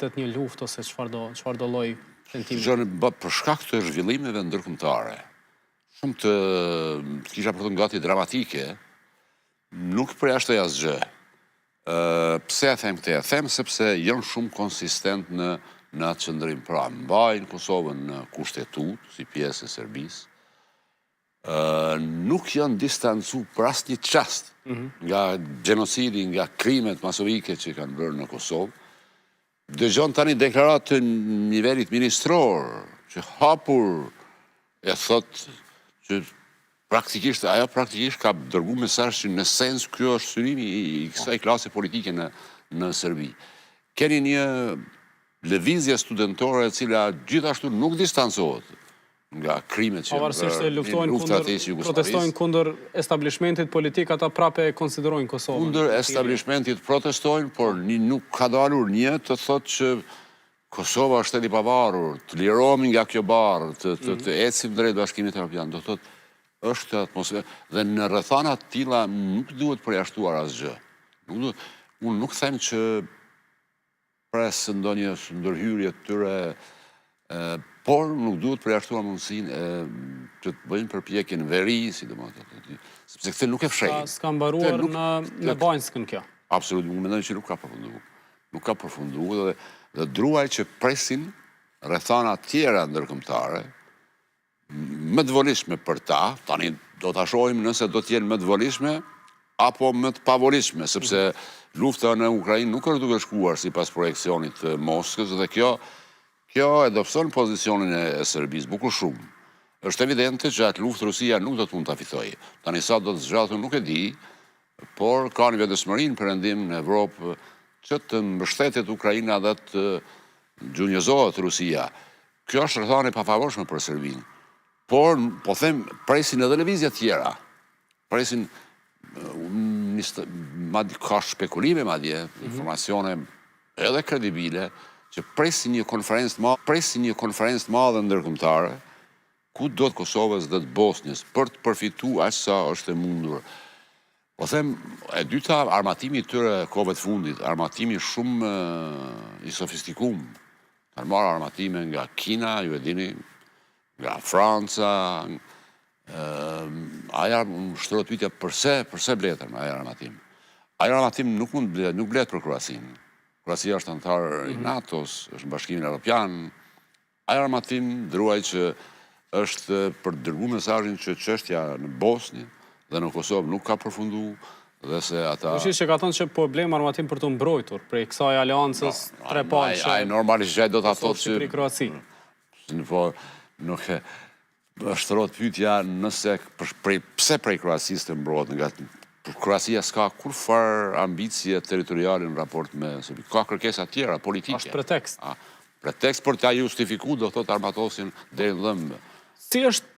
të një luftë ose çfarëdo lloj tentimi. Për shkak të zhvillimeve ndërkombëtare, shumë të kisha për të gati dramatike, nuk përjashtoj asgjë. Pse e them këtë? E them sepse janë shumë konsistent në atë qëndrim. Pra, mbajnë Kosovën në kushtetut, si pjesë e Serbisë, nuk janë distancu për asnjë çast nga gjenocidi, nga krimet masovike që kanë bërë në Kosovë. Dëgjon tani deklaratë të nivelit ministror, që hapur e thot që ajo praktikisht ka dërgu mesazh që në sens kjo është synimi i kësaj klase politike në Serbi. Keni një lëvizje studentore e cila gjithashtu nuk distancohet nga krimet që pavarësisht se protestojnë kundër establishmentit politik, ata prapë konsiderojnë Kosovën. Kundër establishmentit protestojnë, por nuk ka dalur një të thotë që Kosova është shteti i pavarur, të lirohemi nga kjo barë, të ecim drejt Bashkimit Evropian. Do thotë është atmosferë dhe në rrethana të tilla nuk duhet përjashtuar asgjë. Unë nuk them që presë ndonjë ndërhyrje të tyre, por nuk duhet përjashtuar mundësinë që të bëjnë përpjekje në veri, sidomos, sepse këtë nuk e fshehin. S'ka mbaruar në Banjskën kjo. Absolutisht, unë mendoj që nuk ka përfunduar. Nuk ka përfunduar dhe druaj që presin rrethana tjera ndërkombëtare, më të volishme për ta, tani do ta shohim nëse do të jenë më të volishme apo më të pavolishme, sepse lufta në Ukrainë nuk është duke shkuar sipas projekcionit të Moskës dhe kjo e dobëson pozicionin e Serbisë bukur shumë. Është evidente që atë luftë Rusia nuk do të mund ta fitojë. Tani sa do të zgjatet nuk e di, por ka një vetëdijshmëri perëndim në Evropë që të mbështetet Ukraina dhe të gjunjëzohet Rusia. Kjo është rrethana e pafavorshme për Serbinë. Por, po them, presin edhe lëvizje tjera. Presin, ka spekulime madje, informacione edhe kredibile, që presin një konferencë të madhe ndërkombëtare, ku do të Kosovës dhe të Bosnjës, për të përfituar aq sa është e mundur. Po them, e dyta, armatimi i tyre kohëve të fundit, armatimi shumë i sofistikuar. Kanë marrë armatime nga Kina, ju e dini, nga Franca. Aja shtrohet pyetja përse bletën ajo armatim. Ajo armatim nuk blet për Kroacinë. Kroacia është anëtar i NATO-s, është në Bashkimin Evropian. Ajo armatim druaj që është për të dërguar mesazhin që çështja në Bosnjë dhe në Kosovë nuk ka përfunduar dhe se ata... Që ka thënë që po blen armatim për të mbrojtur prej kësaj aleancës trepalëshe. Ai normalisht do ta thotë që Shqipëri Kroaci. Po nuk e shtrohet pyetja nëse pse prej Kroacisë të mbrohet nga Kroacia s'ka kurfar ambicie territoriale në raport me Serbi. Ka kërkesa tjera politike. Është pretekst. Pretekst për t'ja justifikuar, do thotë armatosin deri në dhëmbë. Si është